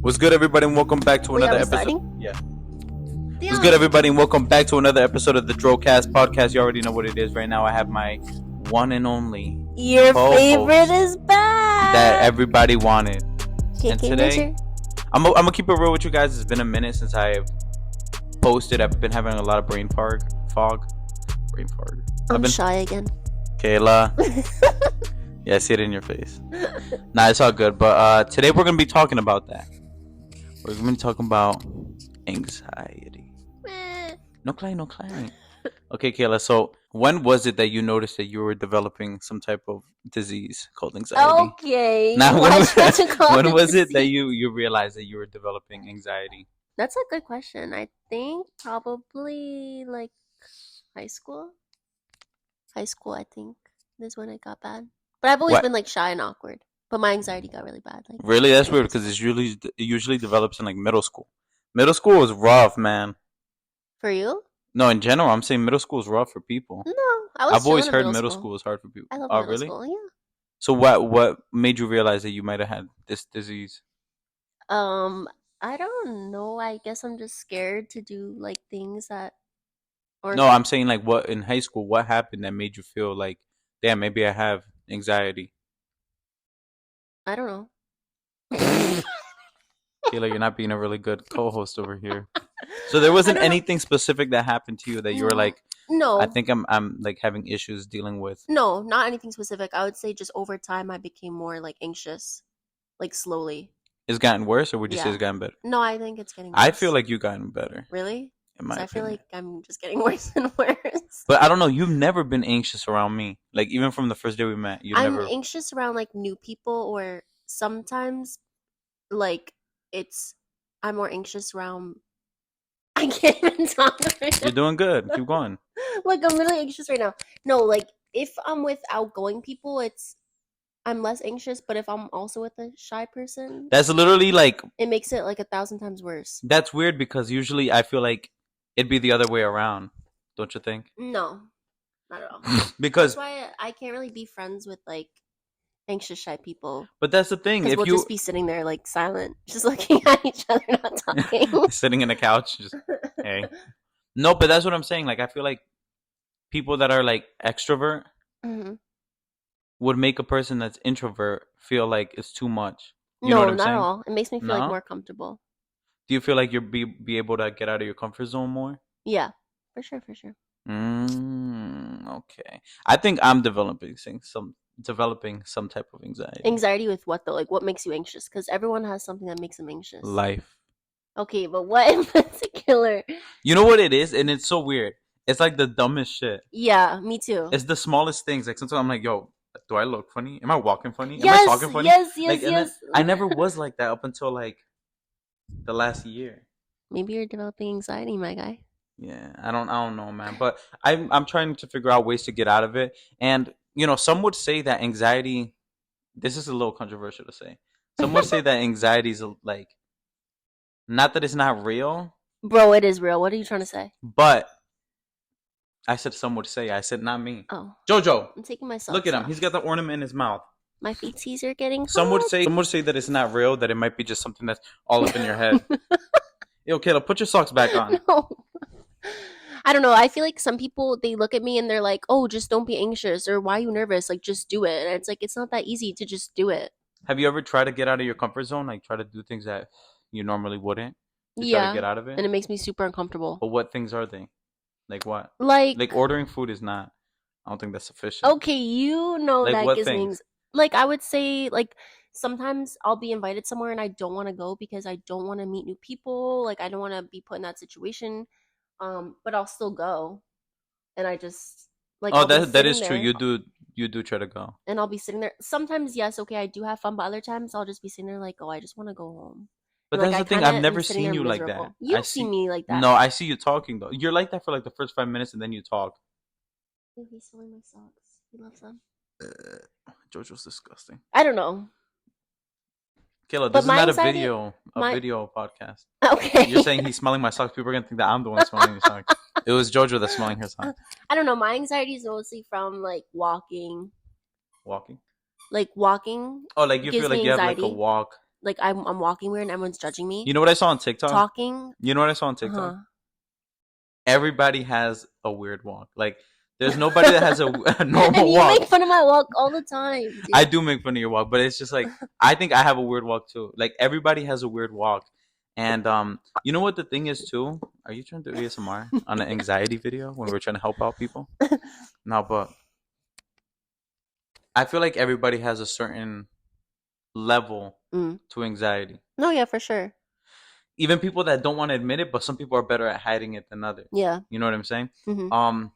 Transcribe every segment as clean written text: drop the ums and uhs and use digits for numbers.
What's good, everybody, and welcome back to another episode. Starting? Yeah. Damn. What's good, everybody, and welcome back to another episode of the DroCast podcast. You already know what it is. Right now, I have my one and only Your co-host favorite is back. that everybody wanted. KK And today, I'm gonna keep it real with you guys. It's been a minute since I've posted. I've been having a lot of brain fog. I'm shy again. Kayla. Yeah, I see it in your face. Nah, it's all good. But today we're gonna be talking about that. We're gonna be talking about anxiety. No crying. Okay, Kayla. So when was it that you noticed that you were developing some type of disease called anxiety? Okay. Now, when was it that you? you realized that you were developing anxiety? That's a good question. I think probably like high school. I think is when it got bad. But I've always What? been like shy and awkward. But my anxiety got really bad. Like Really? That's weird because it usually develops in like middle school. Middle school is rough, man. for you? No, in general, I'm saying middle school is rough for people. No, I was. I've always chilling in heard middle school is hard for people. I love Oh, middle really? school. Yeah. So what made you realize that you might have had this disease? I don't know. I guess I'm just scared to do like things that. Or No, I'm saying like what in high school, what happened that made you feel like, damn, maybe I have anxiety? I don't know. Kayla, you're not being a really good co-host over here. So there wasn't I don't know. anything specific that happened to you that you were like, No. I think I'm like having issues dealing with. No, not anything specific. I would say just over time I became more like anxious, like slowly. It's gotten worse, or would you say Yeah. it's gotten better? No, I think it's getting worse. I feel like you've gotten better. Really? In my 'Cause I feel opinion. like I'm just getting worse and worse. But I don't know. You've never been anxious around me. Like even from the first day we met, you I'm never. anxious around like new people, or sometimes like I'm more anxious around. I can't even talk right You're now. doing good. Keep going. Like I'm really anxious right now. No, like if I'm with outgoing people, I'm less anxious. But if I'm also with a shy person, That's literally like it makes it like 1,000 times worse. that's weird because usually I feel like it'd be the other way around. Don't you think? No, not at all. Because That's why I can't really be friends with like anxious shy people. but that's the thing. Because If we'll you just be sitting there like silent, just looking at each other, not talking. sitting in a couch, just hey. No, but that's what I'm saying. Like I feel like people that are like extrovert hmm would make a person that's introvert feel like it's too much. You know No, what I'm not saying? at all. It makes me feel No? like more comfortable. Do you feel like you'll be able to get out of your comfort zone more? Yeah, for sure. Okay. I think I'm developing some type of anxiety. Anxiety with what though? Like what makes you anxious? Because everyone has something that makes them anxious. Life. Okay, but what in particular? You know what it is, and it's so weird. It's like the dumbest shit. Yeah, me too. It's the smallest things. Like sometimes I'm like, yo, do I look funny? Am I walking funny? Am I Yes, talking funny? yes, Like, and then yes. I never was like that up until like the last year. Maybe you're developing anxiety, my guy. Yeah, I don't know, man. But I'm trying to figure out ways to get out of it. And you know, some would say that anxiety. This is a little controversial to say. Some would say that anxiety is like, not that it's not real, Bro, it is real. What are you trying to say? but I said some would say. I said not me. Oh, Jojo, I'm taking my socks look at him. off. He's got the ornament in his mouth. My feetsies are getting Some would hot. say that it's not real. That it might be just something that's all up in your head. Yo, Kayla, put your socks back on. No. I don't know. I feel like some people, they look at me and they're like, oh, just don't be anxious, or why are you nervous? Like, just do it. And it's like, it's not that easy to just do it. Have you ever tried to get out of your comfort zone? Like try to do things that you normally wouldn't? To try to Yeah. get out of it? And it makes me super uncomfortable. But what things are they? Like what? Like Ordering food is not. I don't think that's sufficient. okay, you know Like that what gives me things? like I would say like sometimes I'll be invited somewhere and I don't want to go because I don't want to meet new people. Like I don't want to be put in that situation. But I'll still go. And I just like Oh, I'll be that is sitting true. there You do try to go. and I'll be sitting there. Sometimes yes, okay, I do have fun, but other times I'll just be sitting there like, oh, I just want to go home. But And, that's like, the thing. kinda I've never am sitting seen there you like miserable. that. You've I see. seen me like that. No, I see you talking though. You're like that for like the first 5 minutes and then you talk. Ooh, he's stealing my socks. He loves them. Jojo's disgusting. I don't know. Kayla, But this is my not anxiety- a my- video podcast. Okay. You're saying he's smelling my socks. People are gonna think that I'm the one smelling your socks. It was Jojo that's smelling her socks. I don't know. My anxiety is mostly from like walking. Walking. Like walking. Oh, like you Gives feel like me you have like a anxiety. walk. like I'm walking weird and everyone's judging me. You know what I saw on TikTok? Talking. You know what I saw on TikTok? Everybody has a weird walk. Like, there's nobody that has a normal and you walk. make fun of my walk all the time. Dude. I do make fun of your walk, but it's just like I think I have a weird walk too. Like, everybody has a weird walk, and you know what the thing is too? Are you trying to do ASMR on an anxiety video when we're trying to help out people? No, but I feel like everybody has a certain level to anxiety. No, yeah, for sure. Even people that don't want to admit it, but some people are better at hiding it than others. Yeah. You know what I'm saying? Mm-hmm.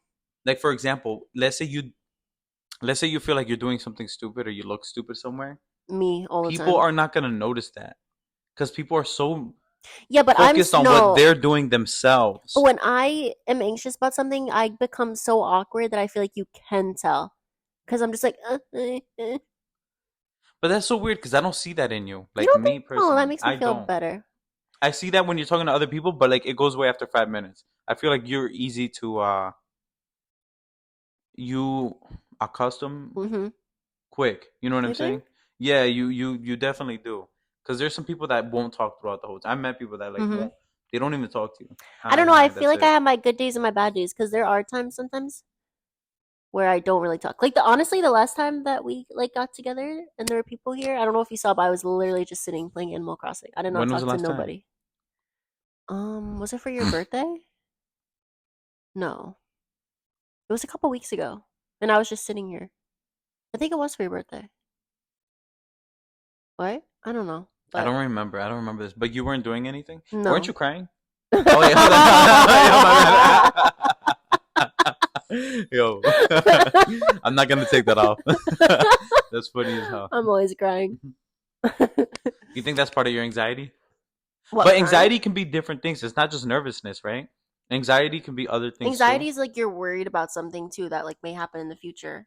Like, for example, let's say you feel like you're doing something stupid or you look stupid somewhere. Me all the time. People are not gonna notice that because people are so but focused on what they're doing themselves. But when I am anxious about something, I become so awkward that I feel like you can tell because I'm just like. But that's so weird because I don't see that in you. Like, you me personally, oh, that makes me feel better. I see that when you're talking to other people, but like it goes away after 5 minutes. I feel like you're easy to you accustom quick. You know what I'm saying? Yeah, you definitely do. Because there's some people that won't talk throughout the whole time. I met people that like won't. They don't even talk to you. I don't know. I feel like I have my good days and my bad days because there are times sometimes where I don't really talk. Like honestly, the last time that we like got together and there were people here, I don't know if you saw, but I was literally just sitting playing Animal Crossing. I did not talk to nobody. Was it for your birthday? No. It was a couple weeks ago. And I was just sitting here. I think it was for your birthday. What? I don't know. But I don't remember this. But you weren't doing anything? No. Weren't you crying? Oh, wait. Yo. I'm not going to take that off. That's funny as hell. I'm always crying. You think that's part of your anxiety? But anxiety can be different things. It's not just nervousness, right? Anxiety can be other things. Anxiety is like you're worried about something too that like may happen in the future.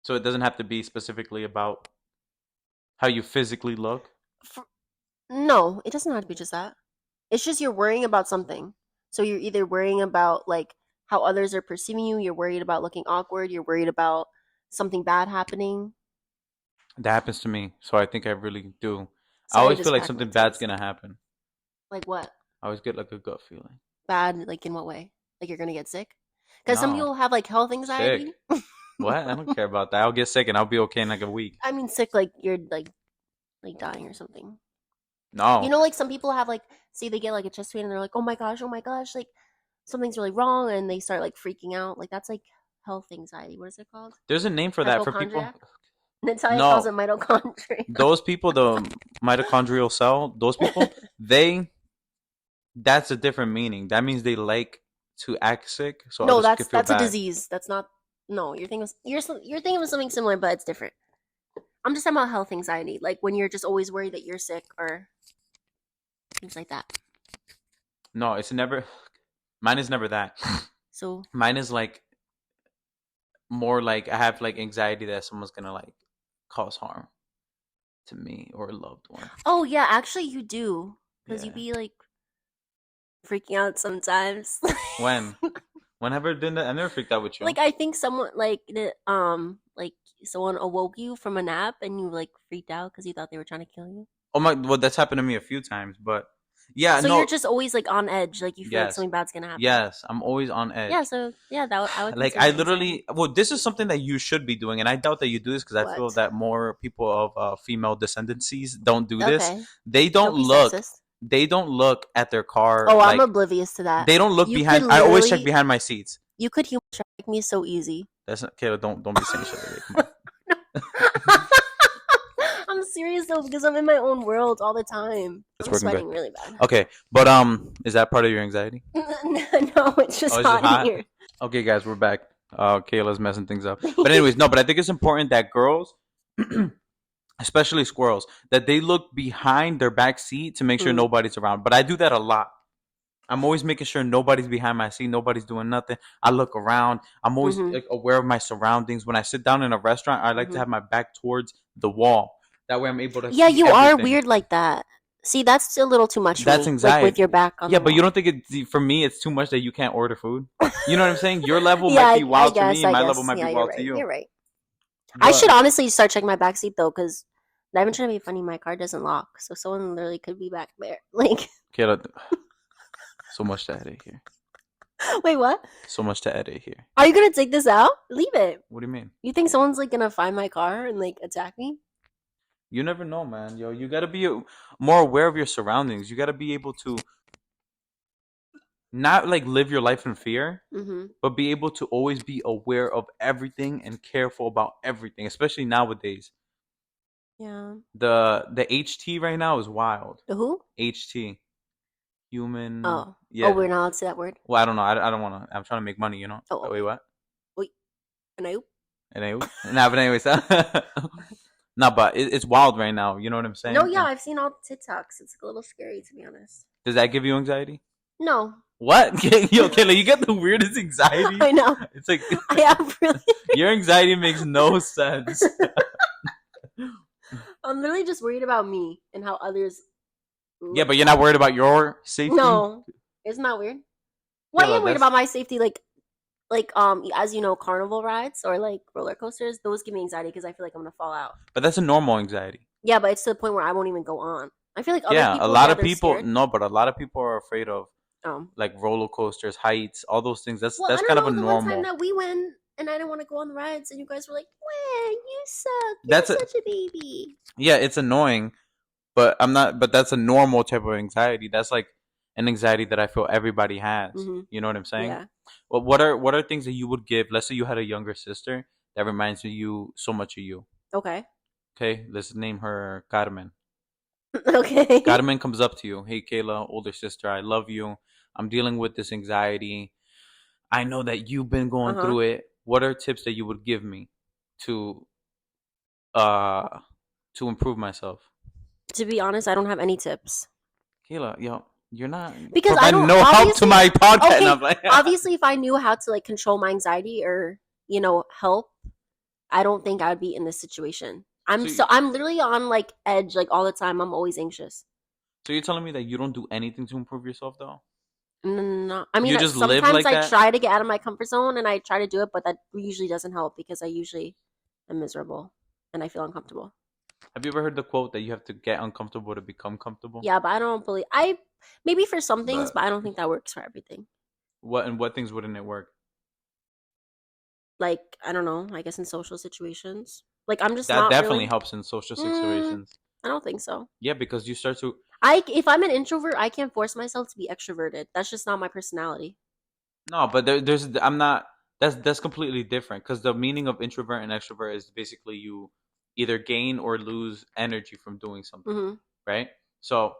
So it doesn't have to be specifically about how you physically look? No, it doesn't have to be just that. It's just you're worrying about something. So you're either worrying about like how others are perceiving you, you're worried about looking awkward, you're worried about something bad happening. That happens to me, so I think I really do. I always feel like something bad's gonna happen. Like what? I always get like a gut feeling. Bad, like in what way? Like you're gonna get sick? Because some people have like health anxiety. What? I don't care about that. I'll get sick and I'll be okay in like a week. I mean sick like you're like dying or something. No. You know, like some people have like, say they get like a chest pain and they're like, oh my gosh, like something's really wrong, and they start like freaking out. Like that's like health anxiety. What is it called? There's a name for that for people. Natalia calls it mitochondria. Those people, the mitochondrial cell, those people, that's a different meaning. That means they like to act sick. So no, that's a disease. That's not. No, you're thinking of something similar, but it's different. I'm just talking about health anxiety, like when you're just always worried that you're sick or things like that. No, it's never. Mine is never that. So mine is like more like I have like anxiety that someone's gonna like cause harm to me or a loved one. Oh yeah, actually you do, because you be like freaking out sometimes. When have I done that? I never freaked out with you. Like I think someone like someone awoke you from a nap and you like freaked out because you thought they were trying to kill you. Oh my! Well, that's happened to me a few times, but yeah. So you're just always like on edge, like you feel like something bad's gonna happen. Yes, I'm always on edge. Yeah. So yeah, I would like I literally. Well, this is something that you should be doing, and I doubt that you do this because I feel that more people of female descendancies don't do this. They don't look. Sexist. They don't look at their car. Oh, I'm oblivious to that. They don't look behind. I always check behind my seats. You could humor strike me so easy. That's not, Kayla. Don't be saying shit like that. Come on. I'm serious though because I'm in my own world all the time. I'm sweating really bad. Okay, but is that part of your anxiety? No, it's just hot in here. Okay, guys, we're back. Kayla's messing things up. But anyways, no. But I think it's important that girls, especially squirrels, that they look behind their back seat to make sure nobody's around. But I do that a lot. I'm always making sure nobody's behind my seat. Nobody's doing nothing. I look around. I'm always like, aware of my surroundings. When I sit down in a restaurant, I like to have my back towards the wall. That way I'm able to see you are weird like that. See, that's a little too much. That's anxiety. Like with your back on the wall. But you don't think for me, it's too much that you can't order food? You know what I'm saying? Your level might be wild to me, and my level might be wild to you. You're right. I should honestly start checking my backseat though, because I've been trying to be funny. My car doesn't lock, so someone literally could be back there. Like, Kayla, so much to edit here. wait, what? So much to edit here. Are you gonna take this out? Leave it. What do you mean? You think someone's like gonna find my car and like attack me? You never know, man. Yo, you gotta be more aware of your surroundings. You gotta be able to not like live your life in fear, but be able to always be aware of everything and careful about everything, especially nowadays. Yeah. The HT right now is wild. The who? HT. Human. Oh. Yeah. Oh, we're not allowed to say that word? Well, I don't know. I don't want to. I'm trying to make money, you know? Oh. Wait, what? Wait. And I. Nah, but anyways. No, but it's wild right now. You know what I'm saying? No, yeah. I've seen all the TikToks. It's a little scary, to be honest. Does that give you anxiety? No. What? Yo, Kayla, you get the weirdest anxiety. I know. It's like I have really. Your anxiety makes no sense. I'm literally just worried about me and how others. Yeah, but you're not worried about your safety. No, isn't that weird? Why are you worried about my safety? Like as you know, carnival rides or like roller coasters. Those give me anxiety because I feel like I'm gonna fall out. But that's a normal anxiety. Yeah, but it's to the point where I won't even go on. I feel like other people, a lot of people. Scared. No, but a lot of people are afraid of like roller coasters, heights, all those things. That's kind of a normal. One time that we went and I didn't want to go on the rides, and you guys were like, "Wow, you suck. You're such a baby." Yeah, it's annoying, but I'm not. But that's a normal type of anxiety. That's like an anxiety that I feel everybody has. You know what I'm saying? Yeah. Well, what are things that you would give? Let's say you had a younger sister that reminds you so much of you. Okay. Okay, let's name her Carmen. Okay. Carmen comes up to you. Hey, Kayla, older sister, I love you. I'm dealing with this anxiety. I know that you've been going through it. What are tips that you would give me to improve myself? To be honest, I don't have any tips. Kayla, yo, you're not because I don't no help to my podcast. Okay, obviously, if I knew how to like control my anxiety or help, I don't think I would be in this situation. I'm literally on like edge like all the time. I'm always anxious. So you're telling me that you don't do anything to improve yourself though? No, I mean, sometimes I try to get out of my comfort zone and I try to do it, but that usually doesn't help because I usually am miserable and I feel uncomfortable. Have you ever heard the quote that you have to get uncomfortable to become comfortable? Yeah, but I don't believe maybe for some things, but I don't think that works for everything. What things wouldn't it work? Like, I don't know, I guess in social situations. Like, I'm just that definitely helps in social situations. I don't think so. Yeah, because you start to if I'm an introvert, I can't force myself to be extroverted. That's just not my personality. No, but that's completely different because the meaning of introvert and extrovert is basically you either gain or lose energy from doing something, right? So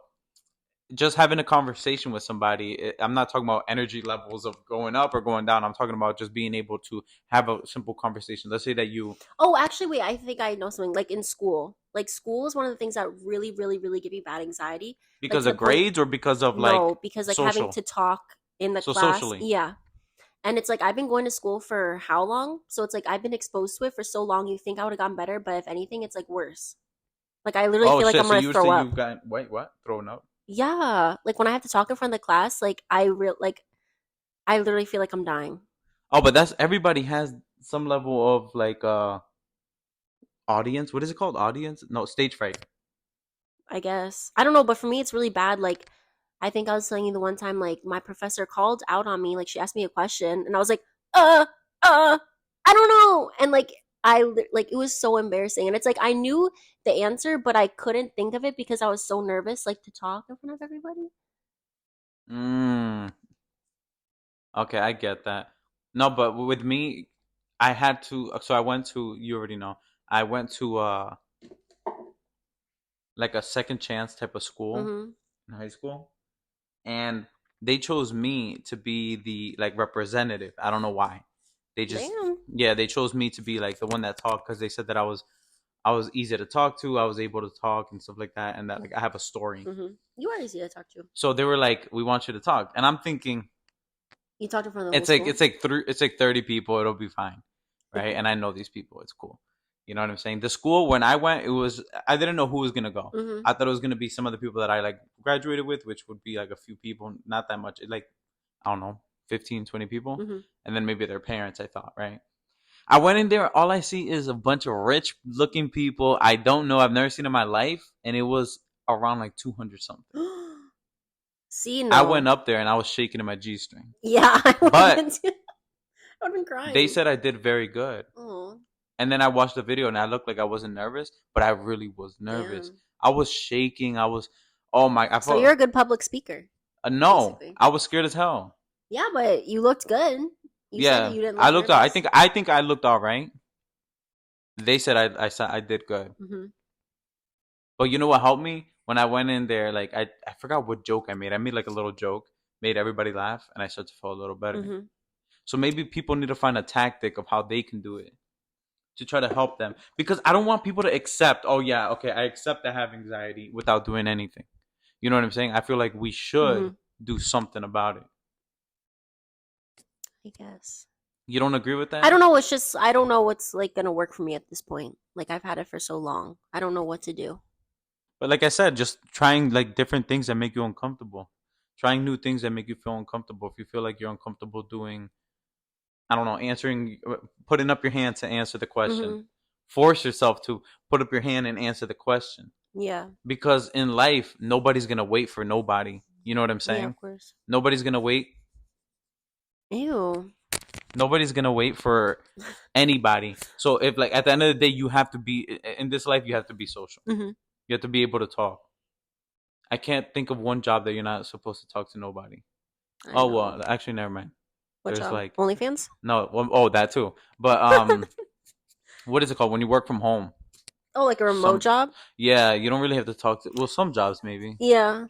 just having a conversation with somebody, I'm not talking about energy levels of going up or going down. I'm talking about just being able to have a simple conversation. Let's say that you... Oh, actually, wait, I think I know something. Like in school. Like school is one of the things that really, really, really give me bad anxiety. Because of grades or because of like... No, because like having to talk in the class. Socially. Yeah. And it's like, I've been going to school for how long? So it's like, I've been exposed to it for so long. You think I would have gotten better, but if anything, it's like worse. Like I literally feel like I'm going to throw up. Wait, what? Throwing up? Yeah, like when I have to talk in front of the class, like I literally feel like I'm dying. Oh, but that's everybody has some level of like audience. What is it called? Audience? No, stage fright. I guess I don't know, but for me, it's really bad. Like I think I was telling you the one time, like my professor called out on me, like she asked me a question, and I was like, I don't know, and like it was so embarrassing, and it's like I knew the answer, but I couldn't think of it because I was so nervous, like to talk in front of everybody. Okay, I get that. No, but with me, I had to. So I went to. You already know. I went to like a second chance type of school in high school, and they chose me to be the like representative. I don't know why. They just they chose me to be like the one that talked because they said that I was easy to talk to. I was able to talk and stuff like that, and that like I have a story. You are easy to talk to. So they were like, "We want you to talk," and I'm thinking, you talked in front of the whole school? It's like 30 people. It'll be fine, right? And I know these people. It's cool. You know what I'm saying? The school when I went, I didn't know who was gonna go. I thought it was gonna be some of the people that I like graduated with, which would be like a few people, not that much. Like I don't know, 15, 20 people, and then maybe their parents. I thought, right? I went in there. All I see is a bunch of rich looking people I don't know. I've never seen in my life, and it was around like 200 something. See, I no. went up there and I was shaking in my G string. Yeah, I would But have been crying. they said I did very good. Oh, And then I watched the video and I looked like I wasn't nervous, but I really was nervous. damn. I was shaking. I was, oh my! I So felt you're a good public speaker. no. Basically. I was scared as hell. Yeah, but you looked good. You said that you didn't look I looked. nervous. I think I looked all right. They said I did good. Mm-hmm. But you know what helped me when I went in there? Like I forgot what joke I made. I made like a little joke, made everybody laugh, and I started to feel a little better. Mm-hmm. So maybe people need to find a tactic of how they can do it to try to help them, because I don't want people to accept. Oh yeah, okay, I accept I have anxiety without doing anything. You know what I'm saying? I feel like we should do something about it. I guess. You don't agree with that? I don't know. It's just I don't know what's like gonna work for me at this point. Like I've had it for so long. I don't know what to do. But like I said, just trying like different things that make you uncomfortable. Trying new things that make you feel uncomfortable. If you feel like you're uncomfortable doing, I don't know, putting up your hand to answer the question. Mm-hmm. Force yourself to put up your hand and answer the question. Yeah. Because in life, nobody's gonna wait for nobody. You know what I'm saying? Yeah, of course. Nobody's gonna wait. Ew. Nobody's gonna wait for anybody. So if like at the end of the day, you have to be in this life. You have to be social. Mm-hmm. You have to be able to talk. I can't think of one job that you're not supposed to talk to nobody. Oh well, actually, never mind. What There's job? like OnlyFans? no. Oh, that too. But what is it called when you work from home? Oh, like a remote job? Yeah, you don't really have to talk to. Well, some jobs maybe. Yeah.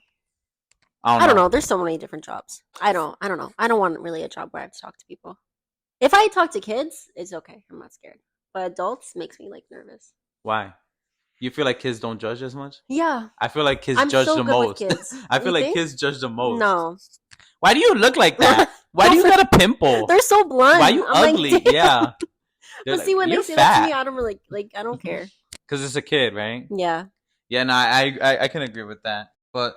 I don't know. There's so many different jobs. I don't know. I don't want really a job where I have to talk to people. If I talk to kids, it's okay. I'm not scared. But adults makes me like nervous. Why? You feel like kids don't judge as much? Yeah. I feel like kids judge the most. I feel like kids judge the most. No. Why do you look like that? Why do you got a pimple? They're so blunt. Why are you ugly? Like, yeah. But see, when they say that to me, I don't really like. I don't care. Because it's a kid, right? Yeah. Yeah. No, I can agree with that. But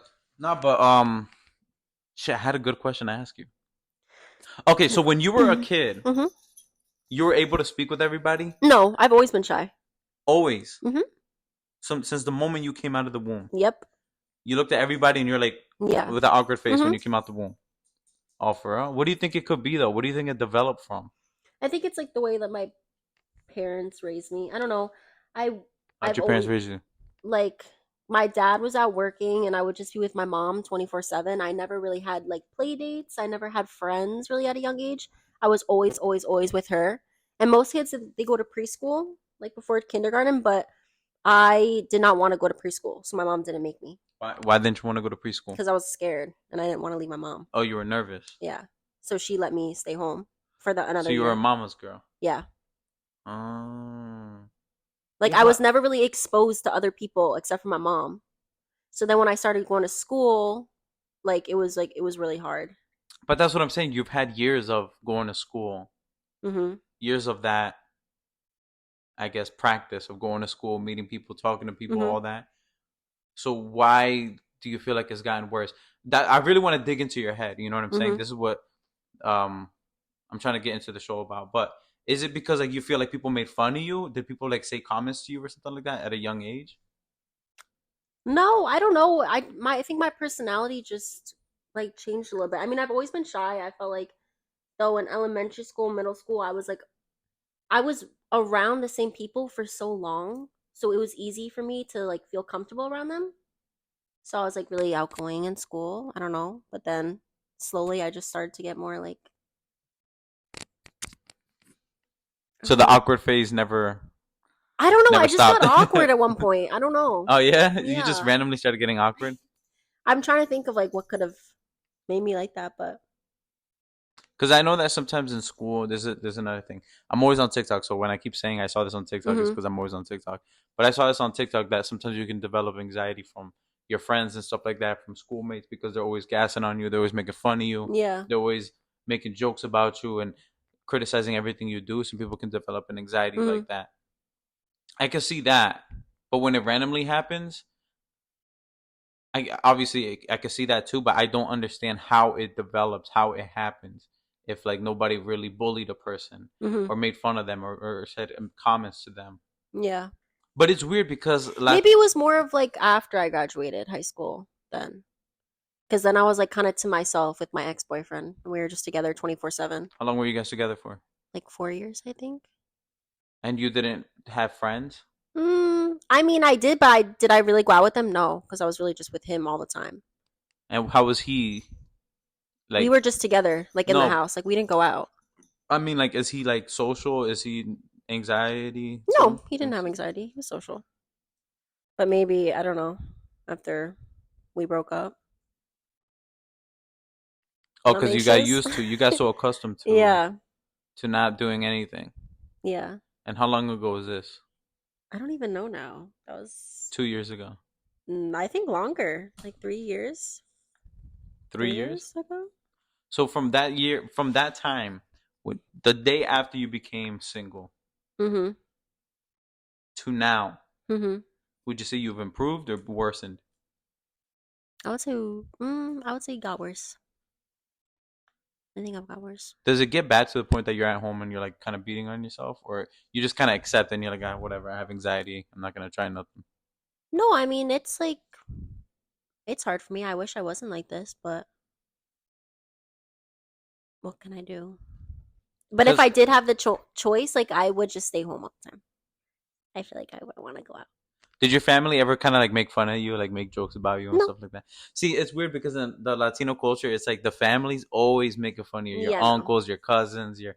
shit. I had a good question to ask you. Okay, so when you were a kid, you were able to speak with everybody? No, I've always been shy. Always. Since the moment you came out of the womb. Yep. You looked at everybody and you're like, yeah, with an awkward face when you came out the womb. Oh, for real? What do you think it could be though? What do you think it developed from? I think it's like the way that my parents raised me. I don't know. How'd your parents raise you? Like my dad was out working and I would just be with my mom 24/7. I never really had like play dates. I never had friends really at a young age. I was always with her. And most kids, they go to preschool, like before kindergarten, but I did not want to go to preschool, so my mom didn't make me. Why didn't you want to go to preschool? Because I was scared and I didn't want to leave my mom. Oh, you were nervous? Yeah. So she let me stay home for another year. So you were a mama's girl? Yeah. Oh. Like I was never really exposed to other people except for my mom. So then when I started going to school, like it was really hard. But that's what I'm saying. You've had years of going to school. Years of that, I guess, practice of going to school, meeting people, talking to people, all that. So why do you feel like it's gotten worse? That I really want to dig into your head. You know what I'm saying? This is what I'm trying to get into the show about. But is it because like you feel like people made fun of you? Did people like say comments to you or something like that at a young age? No, I don't know. I think my personality just like changed a little bit. I mean, I've always been shy. I felt like though in elementary school, middle school, I was around the same people for so long, so it was easy for me to like feel comfortable around them. So I was like really outgoing in school. I don't know, but then slowly I just started to get more like. So the awkward phase never. I don't know. I just stopped. got awkward at one point. I don't know. Oh yeah? You just randomly started getting awkward? I'm trying to think of like what could have made me like that, but. Because I know that sometimes in school, there's another thing. I'm always on TikTok, so when I keep saying I saw this on TikTok, it's because I'm always on TikTok. But I saw this on TikTok that sometimes you can develop anxiety from your friends and stuff like that, from schoolmates, because they're always gassing on you. They're always making fun of you. Yeah. They're always making jokes about you and criticizing everything you do. Some people can develop an anxiety like that. I can see that. But when it randomly happens, I can see that too, but I don't understand how it develops, how it happens. if like nobody really bullied a person Mm-hmm. or made fun of them or said comments to them. Yeah. But it's weird because Maybe it was more of like after I graduated high school then. Because then I was like kind of to myself with my ex boyfriend. And we were just together 24/7. how long were you guys together for? Like 4 years, I think. And you didn't have friends? I mean, I did, but did I really go out with them? No, because I was really just with him all the time. And how was he? We Like, were just together, like in the no, house. Like we didn't go out. I mean, like, is he like social? Is he anxiety? No, he didn't have anxiety. He was social. But maybe, I don't know, after we broke up. Oh, I'm because you got anxious. used to, you got so accustomed Yeah. to not doing anything. Yeah. And how long ago was this? I don't even know now. That was, 2 years ago. I think longer, like 3 years. 3 years? Ago. So from that year, from that time, the day after you became single Mm-hmm. to now, Mm-hmm. would you say you've improved or worsened? I would say it got worse. I think I've got worse. Does it get bad to the point that you're at home and you're like kind of beating on yourself, or you just kind of accept and you're like, ah, whatever, I have anxiety, I'm not gonna try nothing? No, I mean, it's like, it's hard for me. I wish I wasn't like this, but what can I do? But if Because I did have the choice, like, I would just stay home all the time. I feel like I wouldn't want to go out. did your family ever kind of like make fun of you, like make jokes about you and No. stuff like that? See, it's weird because in the Latino culture, it's like the families always making fun of you. Your Yeah, no. uncles, your cousins, your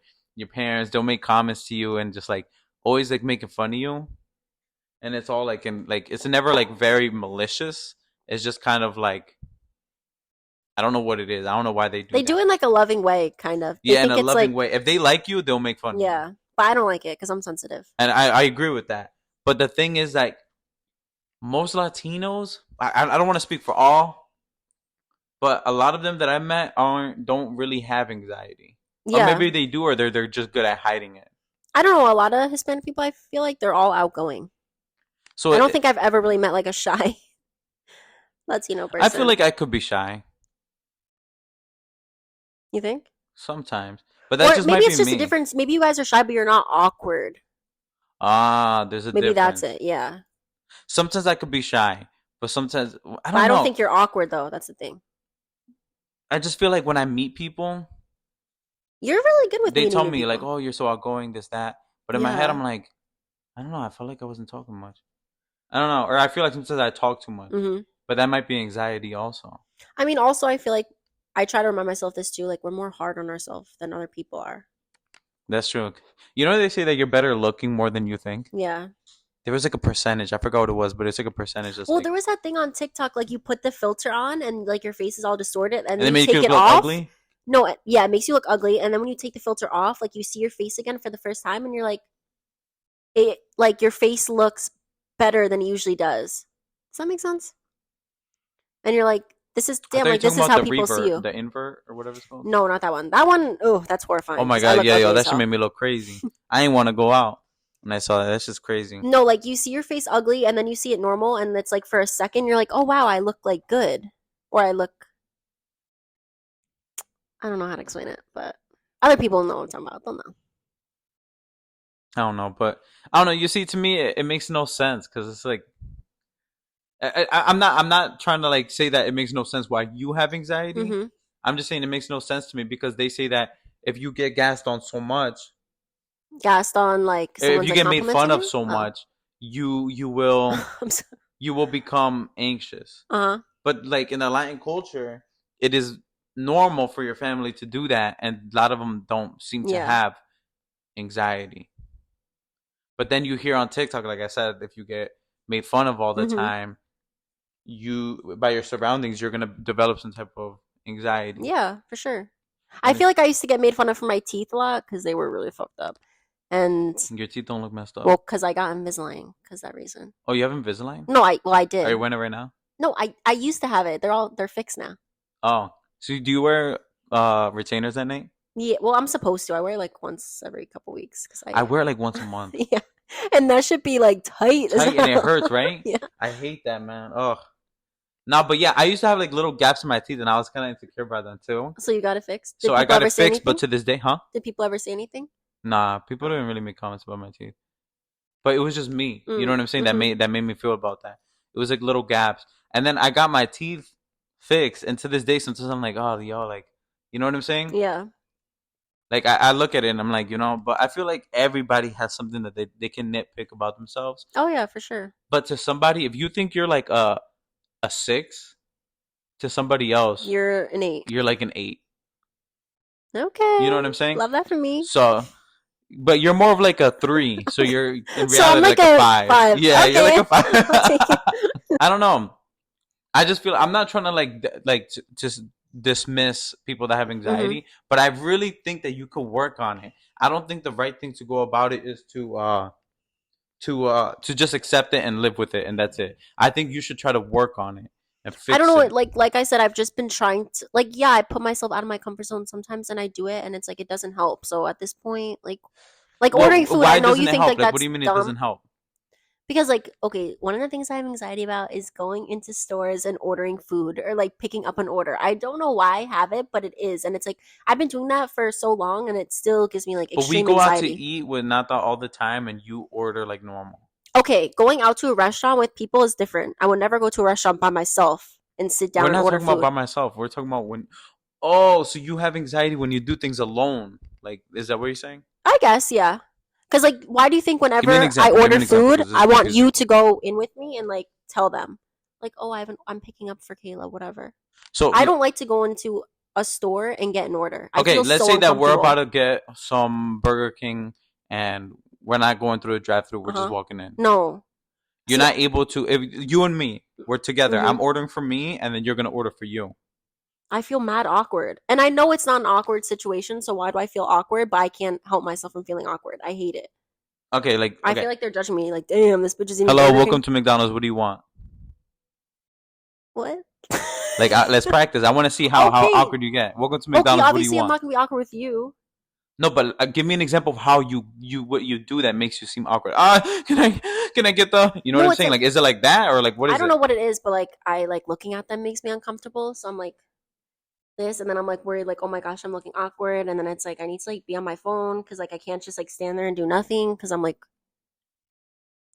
parents, they'll make comments to you and just like always like making fun of you. And it's all like in like it's never like very malicious. It's just kind of like I don't know what it is. I don't know why they do They do that. it in like a loving way, kind of. They Yeah, in think a it's loving like, way. If they like you, they'll make fun of you. yeah. But I don't like it because I'm sensitive. And I agree with that. But the thing is, like, most Latinos, I don't want to speak for all, but a lot of them that I met don't really have anxiety. Or Yeah. maybe they do, or they're just good at hiding it. I don't know. A lot of Hispanic people, I feel like they're all outgoing. So I don't think I've ever really met like a shy Latino person. I feel like I could be shy You think? sometimes, but that Or just maybe might it's be just me. a difference. Maybe you guys are shy, but you're not awkward. Ah, there's a Maybe difference. that's it. Yeah. Sometimes I could be shy, but sometimes I But don't I know. don't think you're awkward though. That's the thing. I just feel like when I meet people, You're really good with they meeting tell new me like, people. "Oh, you're so outgoing, this, that." But in my head, Yeah. I'm like, I don't know. I felt like I wasn't talking much. I don't know, or I feel like sometimes I talk too much. Hmm. But that might be anxiety also. I mean, also, I feel like I try to remind myself this too. Like, we're more hard on ourselves than other people are. That's true. You know they say that you're better looking more than you think. Yeah. There was like a percentage. I forgot what it was, but it's like a percentage. That's Well, like, there was that thing on TikTok, like you put the filter on and like your face is all distorted, and and then they you make take you it look off. ugly. No, yeah, it makes you look ugly, and then when you take the filter off, like you see your face again for the first time, and you're like, it like your face looks better than it usually does. Does that make sense? And you're like, this is I damn, thought you like this talking is about how the people see you. the invert or whatever it's called. No, not that one. That one, oh, that's horrifying. Oh my 'cause I god, look yeah, ugly yo, as that shit hell. made me look crazy. I didn't want to go out when I saw that. That's just crazy. No, like you see your face ugly, and then you see it normal, and it's like for a second, you're like, oh wow, I look like good, or I look. I don't know how to explain it, but other people know what I'm talking about. They'll know. I don't know, but I don't know. You see, to me, it makes no sense because it's like I'm not trying to like say that it makes no sense why you have anxiety. Mm-hmm. I'm just saying it makes no sense to me because they say that if you get gassed on so much, Gassed on like if someone's you like get made fun complimenting of you? so Oh. much, you will I'm so- you will become anxious. uh-huh. But like in the Latin culture, it is normal for your family to do that, and a lot of them don't seem to Yeah. have anxiety. But then you hear on TikTok, like I said, if you get made fun of all the Mhm. time, you by your surroundings, you're gonna develop some type of anxiety. Yeah, for sure. I And feel like I used to get made fun of for my teeth a lot because they were really fucked up. And your teeth don't look messed up. well, because I got Invisalign because that reason. Oh, you have Invisalign? No, I Are you did. wearing it right now? No, I used to have it. They're fixed now. Oh, so do you wear retainers at night? Yeah, well, I'm supposed to. I wear like once every couple weeks because I wear it like once a month. yeah, and that should be like tight. As Tight and it hell. hurts, right? Yeah. I hate that, man. Ugh. No, but yeah, I used to have like little gaps in my teeth, and I was kind of insecure by them too. So you got it fixed? So I got it fixed, but to this day, huh? Did people ever say anything? Nah, people didn't really make comments about my teeth. But it was just me. You know what I'm saying? That made me feel about that. It was like little gaps. And then I got my teeth fixed, and to this day sometimes I'm like, oh yo, like, you know what I'm saying? Yeah. Like I look at it and I'm like, but I feel like everybody has something that they can nitpick about themselves. Oh yeah, for sure. But to somebody, if you think you're like a 6, to somebody else you're an 8. You're like an 8. Okay. You know what I'm saying? Love that for me. So, but you're more of like a 3. So you're in reality so I'm like a 5. Yeah, okay. you're like a 5. I don't know. I just feel I'm not trying to just dismiss people that have anxiety, but I really think that you could work on it. I don't think the right thing to go about it is to just accept it and live with it, and that's it. I think you should try to work on it and fix it. I don't know, like I said, I've just been trying to, yeah, I put myself out of my comfort zone sometimes, and I do it, and it's like it doesn't help. So at this point, like ordering food, I know you think like that's what do you mean dumb. It doesn't help? Because, like, okay, one of the things I have anxiety about is going into stores and ordering food or, like, picking up an order. I don't know why I have it, but it is. And it's like, I've been doing that for so long, and it still gives me, like, extreme anxiety. But we go out to eat with Nata all the time, and you order, like, normal. Okay, going out to a restaurant with people is different. I would never go to a restaurant by myself and sit down and order food. We're not talking about by myself. We're talking about when... Oh, so you have anxiety when you do things alone. Like, is that what you're saying? I guess, yeah. Because, like, why do you think whenever I order food, I want you to go in with me and, like, tell them? Like, oh, I'm picking up for Kayla, whatever. So I don't like to go into a store and get an order. Okay, let's say that we're about to get some Burger King and we're not going through a drive-thru. We're just walking in. No. You're not able to... If you and me, we're together. I'm ordering for me, and then you're going to order for you. I feel mad awkward. And I know it's not an awkward situation, so why do I feel awkward? But I can't help myself from feeling awkward. I hate it. Okay, I feel like they're judging me. Like, damn, this bitch is even... Hello, welcome to McDonald's. What do you want? What? Like, let's practice. I want to see how awkward you get. Welcome to McDonald's. What do you want? Obviously, I'm not going to be awkward with you. No, but give me an example of how what you do that makes you seem awkward. Can I get the... You know what I'm saying? Like, is it like that? Or, like, what is it? I don't know what it is, but, like, I like looking at them makes me uncomfortable. So I'm like... this, and then I'm like worried, like, oh my gosh, I'm looking awkward, and then it's like I need to like be on my phone because like I can't just like stand there and do nothing because I'm like,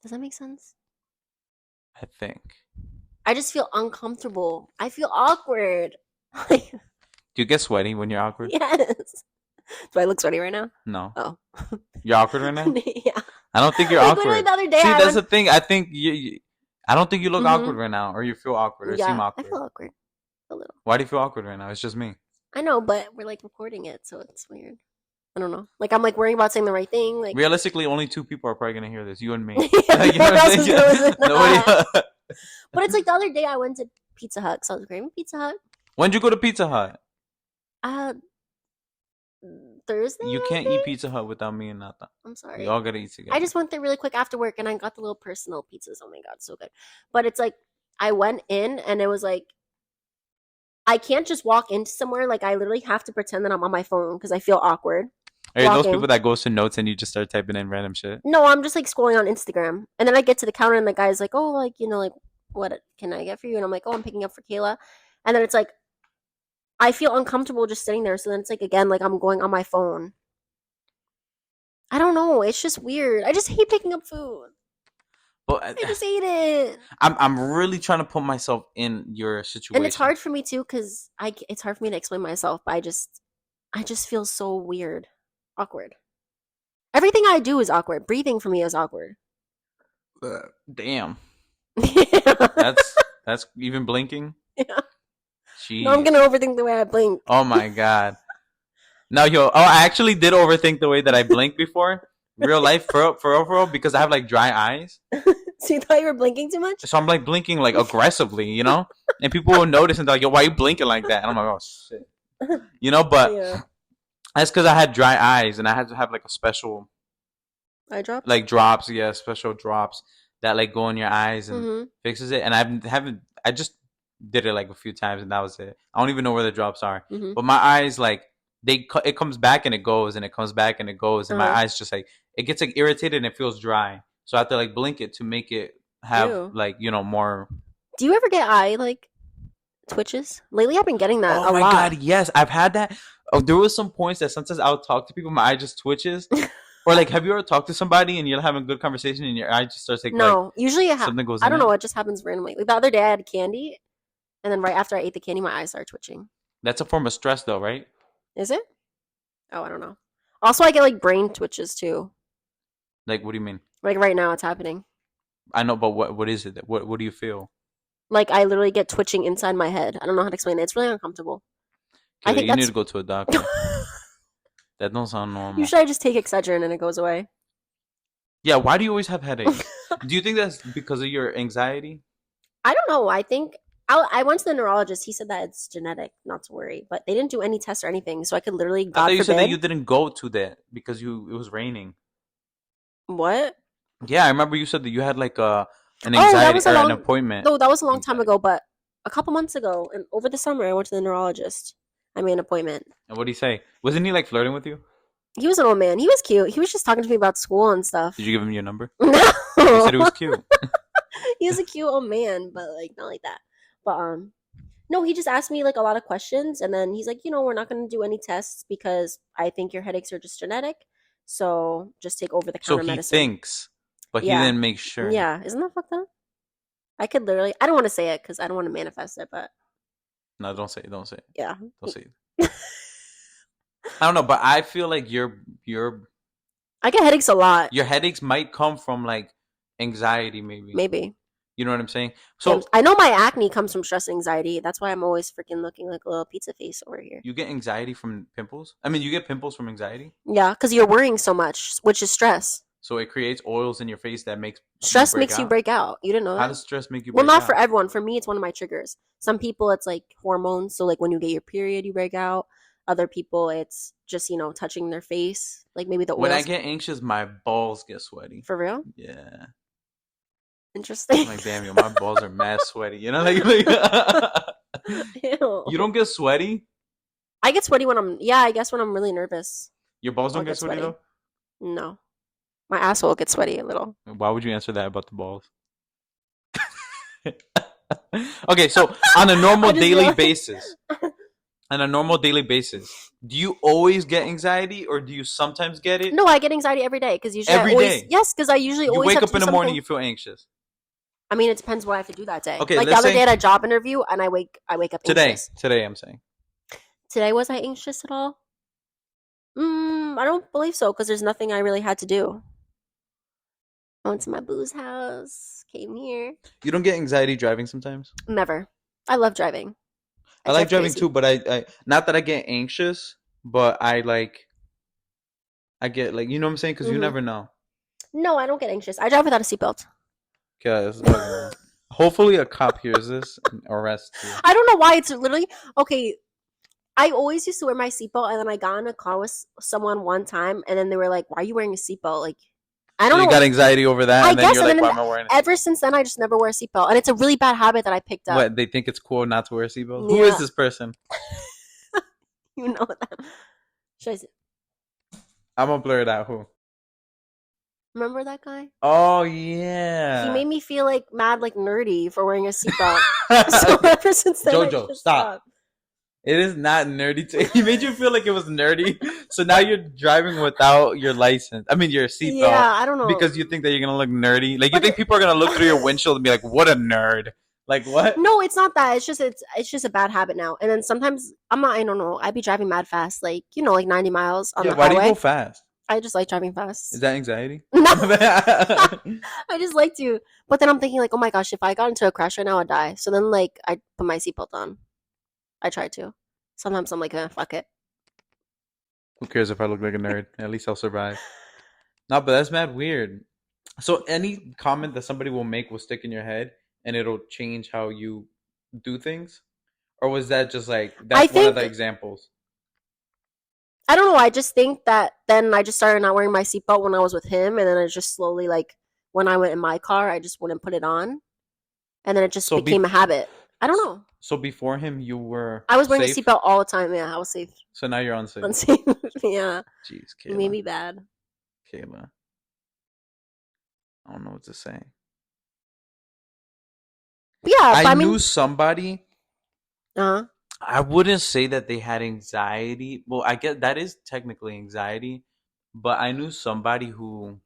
does that make sense? I think I just feel uncomfortable. I feel awkward. Do you get sweaty when you're awkward? Yes. Do I look sweaty right now? No. Oh. You're awkward right now? Yeah. I don't think you're awkward. Literally the other day, see, that's the thing. I think I don't think you look awkward right now, or you feel awkward, or seem awkward. I feel awkward. A little. Why do you feel awkward right now? It's just me. I know, but we're like recording it, so it's weird. I don't know. Like I'm like worrying about saying the right thing. Like realistically, only 2 people are probably gonna hear this. You and me. Yeah, you know what I'm saying? Nobody. But it's like the other day I went to Pizza Hut, so I was craving Pizza Hut. When'd you go to Pizza Hut? Thursday. You can't eat Pizza Hut without me and Nata. I'm sorry. We all gotta eat together. I just went there really quick after work, and I got the little personal pizzas. Oh my god, so good. But it's like I went in, and it was like I can't just walk into somewhere. Like I literally have to pretend that I'm on my phone because I feel awkward. Are you those people that goes to notes and you just start typing in random shit? No, I'm just like scrolling on Instagram, and then I get to the counter, and the guy's like, "Oh, like like what can I get for you?" And I'm like, "Oh, I'm picking up for Kayla," and then it's like. I feel uncomfortable just sitting there. So then it's like, again, like I'm going on my phone. I don't know. It's just weird. I just hate picking up food. But I just hate it. I'm really trying to put myself in your situation. And it's hard for me too because it's hard for me to explain myself. But I just feel so weird. Awkward. Everything I do is awkward. Breathing for me is awkward. Damn. Yeah. That's even blinking? Yeah. Jeez. No, I'm gonna overthink the way I blink. Oh my god. No, I actually did overthink the way that I blinked before. Real life, for real, because I have like dry eyes. So you thought you were blinking too much? So I'm like blinking like aggressively, And people will notice and they're like, yo, why are you blinking like that? And I'm like, oh shit. But yeah. That's because I had dry eyes and I had to have like a special eye drops? Like drops, yeah, special drops that like go in your eyes and fixes it. And I just did it like a few times and that was it. I don't even know where the drops are. But my eyes like it comes back and it goes and it comes back and it goes and my eyes just like it gets like irritated and it feels dry. So I have to like blink it to make it have like more. Do you ever get eye like Twitches. Lately, I've been getting that Oh a my lot. god, yes, I've had that. Oh, there was some points that sometimes I'll talk to people, my eye just twitches. Or like, have you ever talked to somebody and you're having a good conversation and your eye just starts like No, usually something goes I in don't know. it? It just happens randomly. Like the other day, I had candy, and then right after I ate the candy, my eyes started twitching. That's a form of stress, though, right? Is it? Oh, I don't know. Also, I get like brain twitches too. Like, what do you mean? Like right now, it's happening. I know, but what is it? What do you feel? Like I literally get twitching inside my head. I don't know how to explain it. It's really uncomfortable. I Okay, think you need that's. to go to a doctor. That don't sound normal. Usually, I just take Excedrin and it goes away. Yeah, why do you always have headaches? Do you think that's because of your anxiety? I don't know. I think I went to the neurologist. He said that it's genetic, not to worry. But they didn't do any tests or anything, so I could literally, I thought God you said that forbid. you didn't go to that because it was raining. What? Yeah, I remember you said that you had like an Oh, that anxiety was or an appointment. no, that was a long time Anxiety. ago. But a couple months ago, and over the summer, I went to the neurologist. I made an appointment. And what did he say? Wasn't he like flirting with you? He was an old man. He was cute. He was just talking to me about school and stuff. Did you give him your number? No, You said he was cute. he was a cute old man, but like not like that. But no, he just asked me like a lot of questions, and then he's like, we're not going to do any tests because I think your headaches are just genetic. So just take over the So counter he medicine. thinks, but he Yeah. didn't make sure. Yeah, isn't that fucked up? I could literally. I don't want to say it because I don't want to manifest it, but No, don't say it. Don't say it. yeah. Don't say it. I don't know, but I feel like I get headaches a lot. your headaches might come from like anxiety, maybe. Maybe. You know what I'm saying? So I know my acne comes from stress and anxiety. That's why I'm always freaking looking like a little pizza face over here. you get anxiety from pimples? I mean, you get pimples from anxiety? Yeah, because you're worrying so much, which is stress. So it creates oils in your face that makes Stress makes you break out. You didn't know How that? does stress make you Well, break not out? for everyone. For me, it's one of my triggers. Some people, it's like hormones. So, like when you get your period, you break out. Other people, it's just touching their face, like maybe the oils. When I get anxious, my balls get sweaty. For real? Yeah. Interesting. I'm like, damn, yo, my balls are mad sweaty. You know, like Ew. you don't get sweaty. I get sweaty when I guess when I'm really nervous. Your balls I'll don't get sweaty though. No, my asshole gets sweaty a little. Why would you answer that about the balls? Okay, so on a normal daily basis, do you always get anxiety or do you sometimes get it? No, I get anxiety every day because usually Every day? Yes, because I usually You always wake have up to in do the morning, something. you feel anxious. I mean, it depends what I have to do that day. Okay, like the let's other say- day at a job interview, and I wake up anxious. Today, I'm saying. Today, was I anxious at all? I don't believe so because there's nothing I really had to do. I went to my boo's house, came here. You don't get anxiety driving sometimes? Never. I love driving. I like driving crazy. too, but I not that I get anxious, but I get like, you know what I'm saying? Because you never know. No, I don't get anxious. I drive without a seatbelt. Cause hopefully a cop hears this and arrests you. I don't know why. It's literally okay. I always used to wear my seatbelt, and then I got in a car with someone one time, and then they were like, "Why are you wearing a seatbelt?" Like, I don't know. You got anxiety over that, and then guess, you're like, and "Why then am I wearing a ever since then, I just never wear a seatbelt, and it's a really bad habit that I picked up. What, they think it's cool not to wear a seatbelt? Yeah. Who is this person? You know that? Should I say? I'm gonna blur it out. Who? Remember that guy? Oh yeah. He made me feel like mad, like nerdy for wearing a seatbelt. So ever since then, I Jojo, just stop. stopped. It is not nerdy. He made you feel like it was nerdy. So now you're driving without your license. I mean, your seatbelt. Yeah, I don't know. Because you think that you're gonna look nerdy. Like, you think people are gonna look through your windshield and be like, "What a nerd!" Like, what? No, it's not that. It's just a bad habit now. And then sometimes I don't know. I'd be driving mad fast, like 90 miles on the Why highway. do you go fast? I just like driving fast. Is that anxiety? No, I just like to. But then I'm thinking like, oh my gosh, if I got into a crash right now, I'd die. So then like I put my seatbelt on. I try to. Sometimes I'm like, fuck it. Who cares if I look like a nerd? At least I'll survive. No, but that's mad weird. So any comment that somebody will make will stick in your head and it'll change how you do things? Or was that just like, that's one of the examples? I don't know. I just think that then I just started not wearing my seatbelt when I was with him. And then I just slowly, like, when I went in my car, I just wouldn't put it on. And then it just became a habit. I don't know. So before him, you were I was wearing safe? a seatbelt all the time. Yeah, I was safe. So now you're unsafe. Unsafe. Yeah. Jeez, It Kayla. made me bad. Kayla. I don't know what to say. Yeah, I knew somebody Uh-huh. I wouldn't say that they had anxiety. Well, I guess that is technically anxiety, but I knew somebody who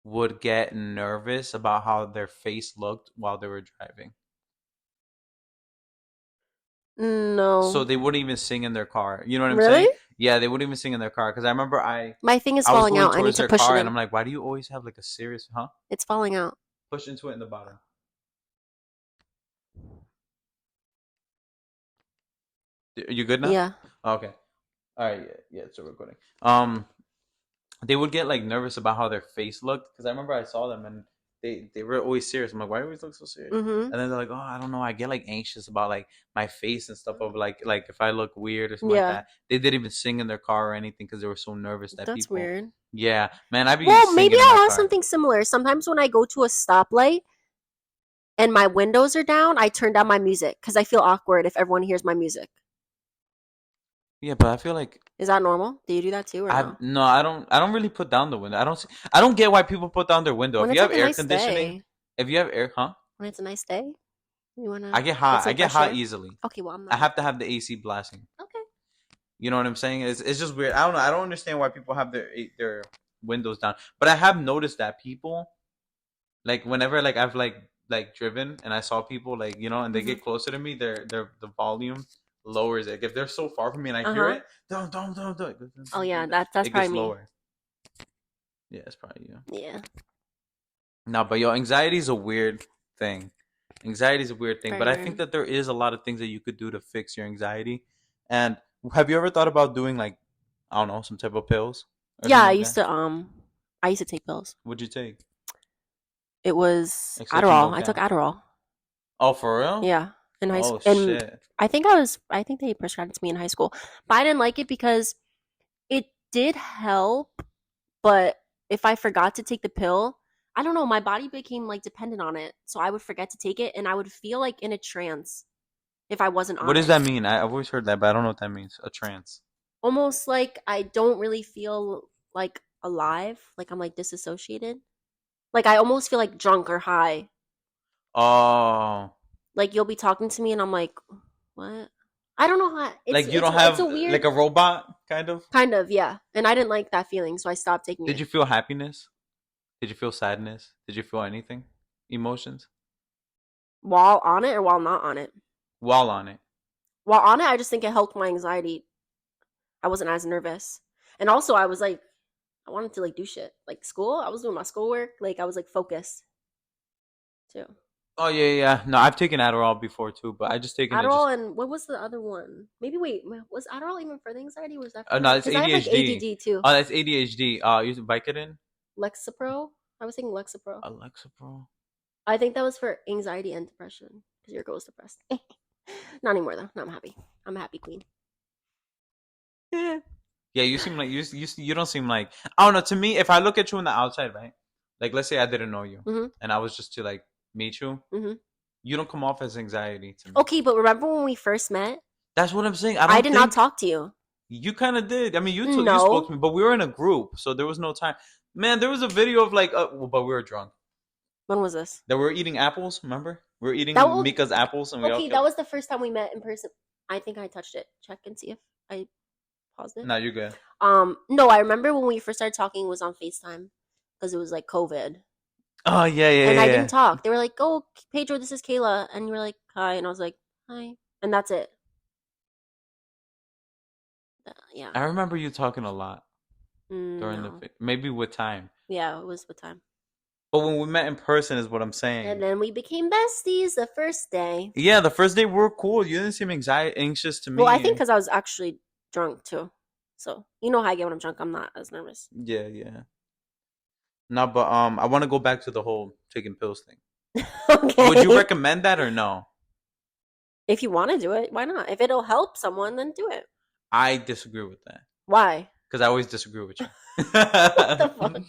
would get nervous about how their face looked while they were driving. So No. they wouldn't even sing in their car. You know what I'm Really? saying? Yeah, they wouldn't even sing in their car because I remember My thing is I was falling going out. I need towards to their push it car and in. I'm like, why do you always have like a serious huh? It's falling out. Push into it in the bottom. Are you good now? Yeah. Okay. All right. Yeah. It's still recording. They would get like nervous about how their face looked because I remember I saw them and they were always serious. I'm like, why do you always look so serious? Mm-hmm. And then they're like, oh, I don't know. I get like anxious about like my face and stuff of like if I look weird or something like Yeah. that. They didn't even sing in their car or anything because they were so nervous that That's people. weird. Yeah, man, I be Well, maybe singing in my I'll have car. something similar. Sometimes when I go to a stoplight and my windows are down, I turn down my music because I feel awkward if everyone hears my music. Yeah, but I feel like Is that normal? Do you do that too or I no? no, I don't. I don't really put down the window. I don't get why people put down their window. When If you it's have like a air nice conditioning, day. if you have air, huh? When it's a nice day, you I wanna get get hot. I some get fresh hot air. easily. Okay, well I'm I not. have to have the AC blasting. Okay. You know what I'm saying? It's just weird. I don't know. I don't understand why people have their windows down. But I have noticed that people like whenever like I've like driven and I saw people like and they Mm-hmm. get closer to me, their the volume lowers it. Like if they're so far from me and I Uh hear huh. it, don't do it. Oh yeah, that's It probably gets me. lower. Yeah, it's probably you. Yeah. No, but anxiety is a weird thing. Anxiety is a weird thing, but Very I think weird. that there is a lot of things that you could do to fix your anxiety. And have you ever thought about doing like I don't know some type of pills or Yeah, something I like used that? to I used to take pills. What'd you take? It was Like so that you Adderall. know I took count. Adderall. Oh, for real? Yeah, in high Oh school, and shit. I think they prescribed it to me in high school, but I didn't like it because it did help, but if I forgot to take the pill, I don't know, my body became like dependent on it. So I would forget to take it and I would feel like in a trance if I wasn't What on does it. that mean? I've always heard that, but I don't know what that means. A trance. Almost like I don't really feel like alive, like I'm like disassociated. Like I almost feel like drunk or high. Oh, Like you'll be talking to me and I'm like, what? I don't know how like you don't it's a have weird like a robot kind of. kind of, yeah. And I didn't like that feeling, so I stopped taking Did it. you feel happiness? Did you feel sadness? Did you feel anything? Emotions While on it or while not on it? while on it? While on it, I just think it helped my anxiety. I wasn't as nervous. And also I was like I wanted to like do shit. Like school, I was doing my schoolwork, like I was like focused too. Oh yeah, yeah. No, I've taken Adderall before too, but I just taken it just. Adderall and what was the other one? Maybe wait, was Adderall even for the anxiety or was that for No, it's because I have like ADHD. ADD too. Oh, that's ADHD. You Vicodin, Lexapro? I was thinking Lexapro. Alexa Pro. I think that was for anxiety and depression because your girl was depressed. Not anymore though. No, I'm happy. I'm a happy queen. Yeah, you seem like you don't seem like I don't know. To me, if I look at you on the outside, right? Like, let's say I didn't know you, Mm-hmm. and I was just to like meet you. Mm-hmm. You don't come off as anxiety to me. Okay, but remember when we first met? That's what I'm saying. I I don't did not think talk to you. you kind of did. I mean, you spoke to No. me, but we were in a group, so there was no time. Man, there was a video of like, but we were drunk. When was this? That we were eating apples. Remember, we were That eating was Mika's apples, and we all okay. That killed. was the first time we met in person. I think I touched it. Check and see if I paused it. No, you're good. No, I remember when we first started talking it was on FaceTime because it was like COVID, Oh yeah, yeah, and yeah, I yeah. didn't talk. They were like, "Oh, Pedro, this is Kayla," and you were like, "Hi," and I was like, "Hi," and that's it. Yeah. I remember you talking a lot during the No. maybe with time, Yeah, it was with time. but when we met in person is what I'm And saying. then we became besties the first day. Yeah, the first day we were cool. You didn't seem anxious to Well, I think me. because I was actually drunk too. So you know how I get when I'm drunk. I'm not as nervous. Yeah, yeah. No, but I want to go back to the whole taking pills thing. Okay. Would you recommend that or no? If you want to do it, why not? If it'll help someone, then do it. I disagree with that Why? because I always disagree with you. What the fuck?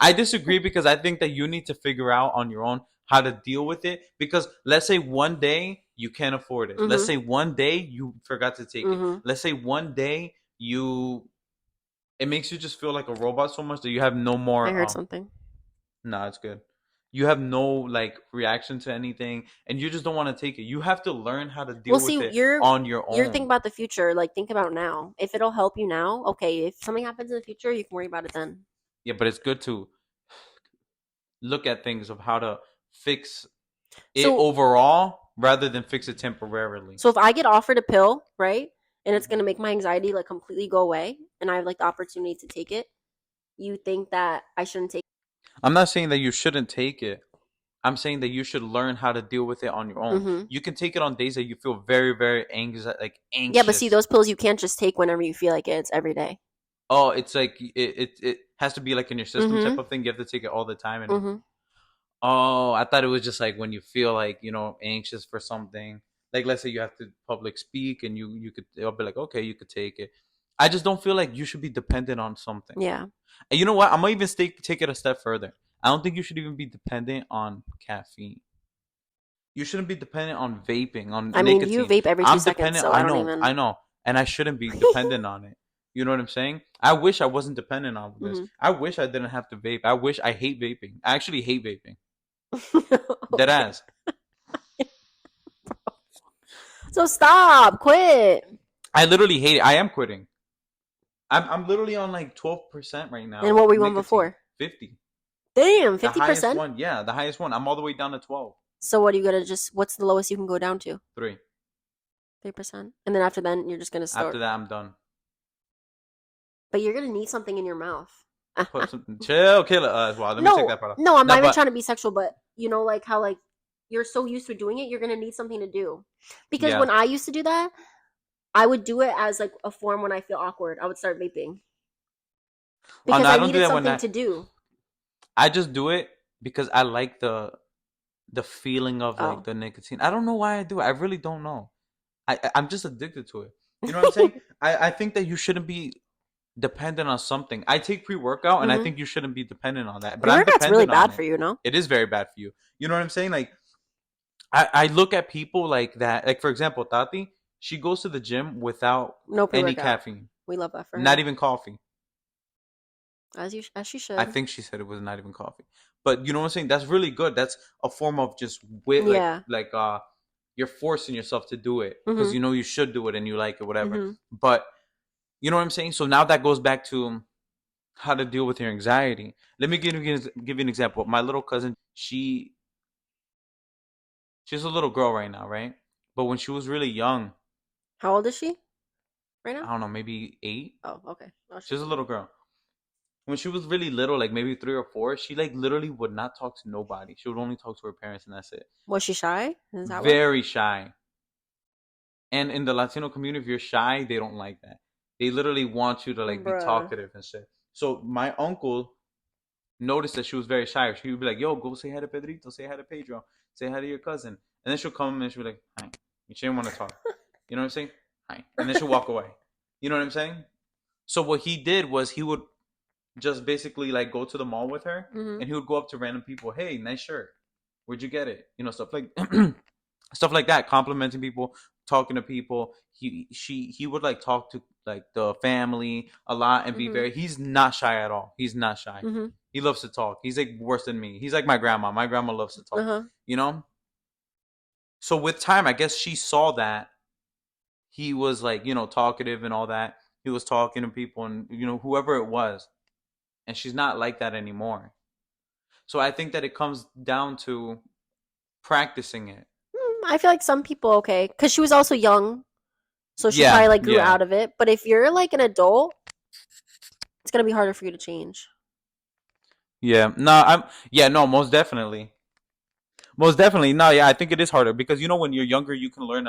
I disagree because I think that you need to figure out on your own how to deal with it. Because let's say one day you can't afford it. Let's Mm-hmm. say one day you forgot to take it. Mm-hmm. Let's say one day it makes you just feel like a robot so much that you have no more. I heard something. No, it's good. You have no like reaction to anything, and you just don't want to take it. You have to learn how to Well, deal with see, it on your you're thinking own. about the future. Like, think about now. If it'll help you now, okay. If something happens in the future, you can worry about it then. Yeah, but it's good to look at things of how to fix it So, overall rather than fix it temporarily. so if I get offered a pill, right, and it's gonna make my anxiety like completely go away, and I have like the opportunity to take it, you think that I shouldn't take? I'm not saying that you shouldn't take it. I'm saying that you should learn how to deal with it on your own. Mm-hmm. You can take it on days that you feel very, very Yeah, but see, anxious. those pills you can't just take whenever you feel like it. It's every day. Oh, it's like it has to be like in your system type Mm-hmm. of thing. You have to take it all the time. And Mm-hmm. oh, I thought it was just like when you feel like anxious for something. Like let's say you have to public speak, and you could I'll be like, okay, you could take it. I just don't feel like you should be dependent on something. Yeah. And you know what? I'm gonna even take it a step further. I don't think you should even be dependent on caffeine. You shouldn't be dependent on vaping, on I mean, you nicotine. vape every two I'm seconds, dependent. so I I don't know, even. I know, and I shouldn't be dependent on it. You know what I'm saying? I wish I wasn't dependent on this. Mm-hmm. I wish I didn't have to vape. I hate vaping. I actually hate vaping. Dead Okay. ass. So stop, quit. I literally hate it. I am quitting. I'm literally on like 12% right And now. what were you on Nicotine. before? 50. Damn, The highest 50%. one. Yeah, the highest one. I'm all the way down to 12. So what are you gonna just? What's the lowest you can go down to? 3. 3%, and then after then you're just gonna After start. that, I'm done. But you're gonna need something in your mouth. Put something. Chill. Kill it. Well, let me take No, that part off. no, I'm No, not even but trying to be sexual, but you know, like how like you're so used to doing it, you're gonna need something to do. Because yeah. when I used to do that, I would do it as like a form when I feel awkward. I would start vaping Oh because no, I I don't do needed that when something to do. I just do it because I like the feeling of like Oh. the nicotine. I don't know why I do it. I really don't know. I'm just addicted to it. You know what I'm saying? I think that you shouldn't be dependent on something. I take pre-workout, and I Mm-hmm. think you shouldn't be dependent on that. But I'm Pre-workout's really dependent on bad it. for you, no? It is very bad for you. You know what I'm saying? Like I look at people like that. Like for example, Tati, she goes to the gym without No any pre-workout. caffeine, We love that for not her, even coffee. as she I should. think she said it was not even coffee. But you know what I'm saying? That's really good. That's a form of just wit, Yeah. like you're forcing yourself to do it because Mm-hmm. you know you should do it and you like it, whatever. Mm-hmm. But you know what I'm saying? So now that goes back to how to deal with your anxiety. Let me give you an example. My little cousin, she's a little girl right now, right? But when she was really young, How old is she right now? I don't know, maybe 8. Oh, okay. Oh, She she's was a little. little girl. When she was really little, like maybe 3 or 4, she like literally would not talk to nobody. She would only talk to her parents, and that's it. Was she shy? Is that why? Very shy. And in the Latino community, if you're shy, they don't like that. They literally want you to like be Bruh. talkative and shit. So my uncle noticed that she was very shy. She would be like, "Yo, go say hi to Pedrito, say hi to Pedro, say hi to your cousin," and then she'll come and she'll be like, "Hi." And she didn't want to talk. You know what I'm saying? Hi. And then she'll walk away. You know what I'm saying? So what he did was he would just basically like go to the mall with her, Mm-hmm. and he would go up to random people. Hey, nice shirt. Where'd you get it? Stuff like stuff like that. Complimenting people, talking to people. He would like talk to like the family a lot and be Mm-hmm. very. He's not shy at all. He's not shy. Mm-hmm. He loves to talk. He's like worse than me. He's like my grandma. My grandma loves to talk. Uh-huh. You know. So with time, I guess she saw that he was like talkative and all that. He was talking to people and whoever it was, and she's not like that anymore. So I think that it comes down to practicing it. I feel like some people okay, because she was also young, so she Yeah, probably like grew yeah, out of it. But if you're like an adult, it's gonna be harder for you to change. yeah. No, yeah, no, most definitely. Most definitely. No, yeah, I think it is harder because when you're younger, you can learn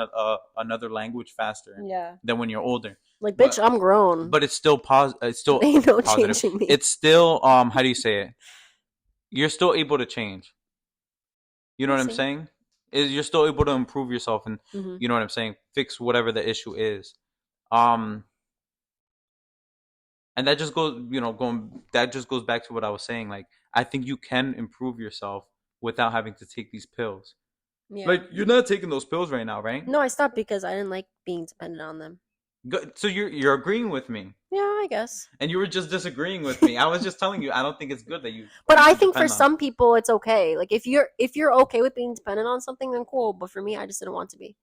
another language faster Yeah. than when you're older. Like, But bitch, I'm grown. but it's still it's still Ain't no positive. changing me. It's still how do you say it? You're still able to change. You know We'll what I'm see. saying? You're still able to improve yourself and Mm-hmm. you know what I'm saying? Fix whatever the issue is. Um and that just goes going that just goes back to what I was saying. Like I think you can improve yourself without having to take these pills. Yeah. Like you're not taking those pills right now, right? No, I stopped because I didn't like being dependent on them. Good. So you're agreeing with me. Yeah, I guess. And you were just disagreeing with me. I was just telling you I don't think it's good that you But I think for depend on. some people it's okay. Like if you're okay with being dependent on something, then cool. But for me, I just didn't want to be.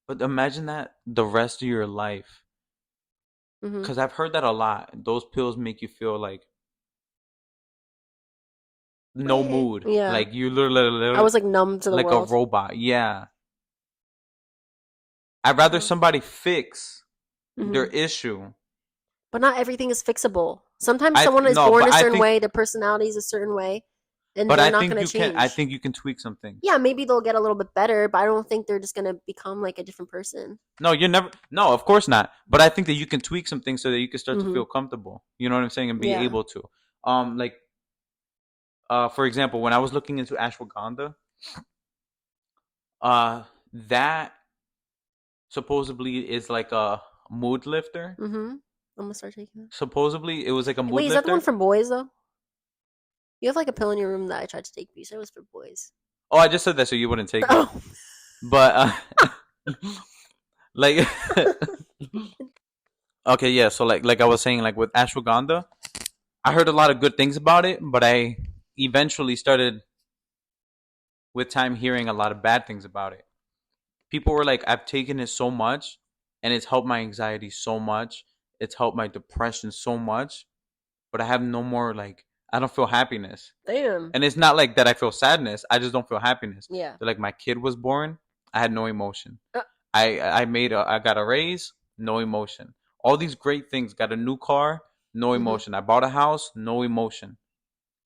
But imagine that the rest of your life. Mm-hmm. Because I've heard that a lot. Those pills make you feel like no mood. Yeah. Like you I literally was like numb to the like a world. robot. Yeah. I'd rather somebody fix their Mm-hmm. issue. But not everything is fixable. Sometimes I someone is no, born but a I certain think way, their personality is a certain way, and but they're I not think going you to can I change. think you can tweak some things. Yeah, maybe they'll get a little bit better, but I don't think they're just going to become like a different person. No, you're never no, of course not. But I think that you can tweak some things so that you can start to Mm-hmm. feel comfortable. You know what I'm saying? And be Yeah. able to. Like for example, when I was looking into ashwagandha, that supposedly is like a mood lifter. Mm-hmm. I'm gonna start taking that. Supposedly it was like a mood Wait, is that the one lifter. for boys though? You have like a pill in your room that I tried to take, but you said it was for boys. Oh, I just said that so you wouldn't take it. Oh. But like okay, yeah, so like I was saying, like with ashwagandha, I heard a lot of good things about it, but I eventually started with time hearing a lot of bad things about it. People were like, I've taken it so much and it's helped my anxiety so much. It's helped my depression so much, but I have no more like I don't feel happiness. Damn. And it's not like that I feel sadness. I just don't feel happiness. Yeah. They're like my kid was born, I had no emotion. Uh. I got a raise, no emotion. All these great things, got a new car, no emotion. I bought a house, no emotion.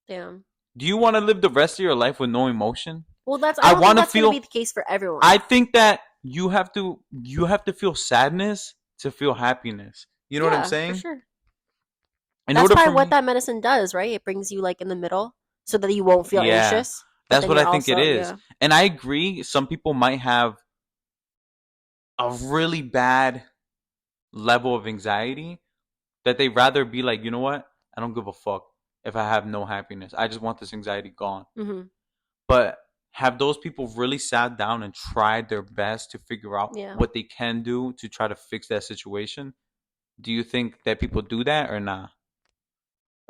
Damn. Do you want to live the rest of your life with no emotion? Well, I I don't think want to that's going to feel be the case for everyone. I think that you have to feel sadness to feel happiness. You know what I'm saying? For sure. In That's order probably for what me, that medicine does, right? It brings you like in the middle so that you won't feel yeah, anxious. that's what I think also, it is. yeah. And I agree. Some people might have a really bad level of anxiety that they rather be like, you know what? I don't give a fuck if I have no happiness. I just want this anxiety gone. Mm-hmm. But have those people really sat down and tried their best to figure out what they can do to try to fix that situation? Do you think that people do that or not?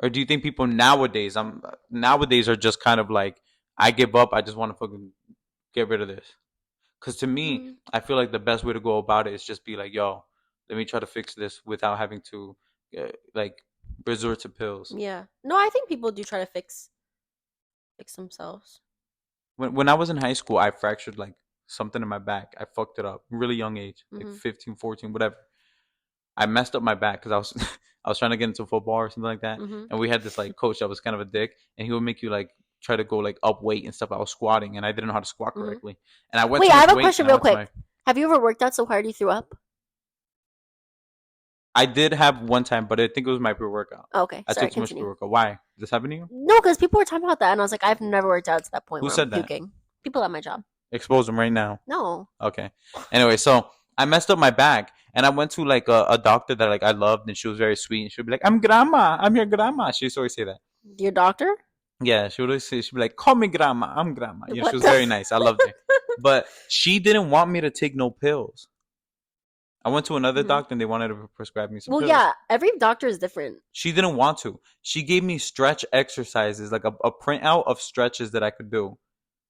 Or do you think people nowadays are just kind of like, I give up. I just want to fucking get rid of this. Because to me, I feel like the best way to go about it is just be like, yo, let me try to fix this without having to like resort to pills. Yeah. No, I think people do try to fix themselves. When I was in high school, I fractured like something in my back. I fucked it up really young age, like 15, 14, whatever. I messed up my back because I was I was trying to get into football or something like that, and we had this like coach that was kind of a dick, and he would make you like try to go like up weight and stuff. I was squatting, and I didn't know how to squat correctly, and I went. Wait, too I much have a weight, question and I real went to quick. Have you ever worked out so hard you threw up? I did have one time, but I think it was my pre-workout. Okay, I sorry, took too much continue. pre-workout. Why? Did this happen to you? No, because people were talking about that, and I was like, I've never worked out to that point Who where I'm said that? puking. People at my job. Expose them right now. No. Okay. Anyway, so I messed up my back, and I went to like a doctor that like I loved, and she was very sweet, and she'd be like, "I'm grandma. I'm your grandma." She used to always say that. Your doctor? Yeah, she would always say, she'd be like, "Call me grandma. I'm grandma." You know, What she was the- very nice. I loved her, but she didn't want me to take no pills. I went to another doctor, and they wanted to prescribe me some pills. Well, yeah, every doctor is different. She didn't want to. She gave me stretch exercises, like a printout of stretches that I could do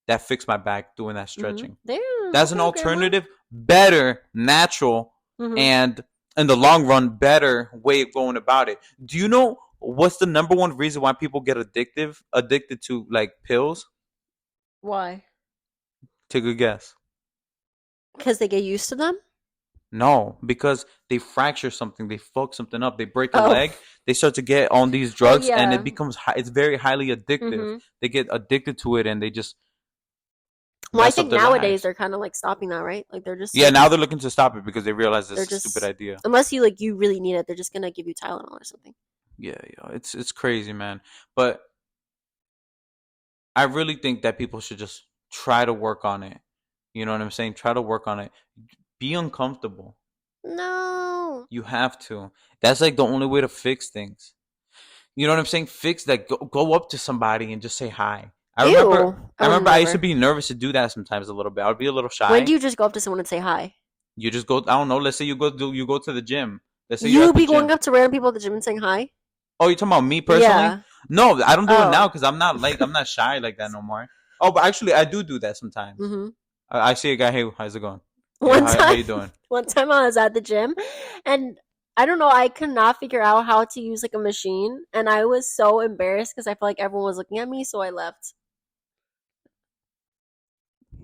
that fixed my back doing that stretching. Damn, That's an alternative, better, natural, and in the long run, better way of going about it. Do you know what's the number one reason why people get addicted to like pills? Why? Take a guess. Because they get used to them? No, because they fracture something, they fuck something up, they break a leg, they start to get on these drugs, and it becomes it's very highly addictive. They get addicted to it, and they just. Well, I think nowadays they're kind of like stopping that, right? Like they're just now they're looking to stop it because they realize it's a stupid idea. Unless you really need it, they're just gonna give you Tylenol or something. Yeah, it's crazy, man. But I really think that people should just try to work on it. You know what I'm saying? Try to work on it. Be uncomfortable. No. You have to. That's like the only way to fix things. You know what I'm saying? Fix that. Go up to somebody and just say hi. I remember I used to be nervous to do that sometimes a little bit. I would be a little shy. When do you just go up to someone and say hi? You just go. I don't know. Let's say you go to the gym Let's say You be going up to random people at the gym and saying hi? Oh, you're talking about me personally? Yeah. No, I don't do it now because I'm not shy like that no more. Oh, but actually, I do that sometimes. Mm-hmm. I see a guy. Hey, how's it going? How you doing? One time I was at the gym, and I don't know, I could not figure out how to use like a machine, and I was so embarrassed because I felt like everyone was looking at me, so I left.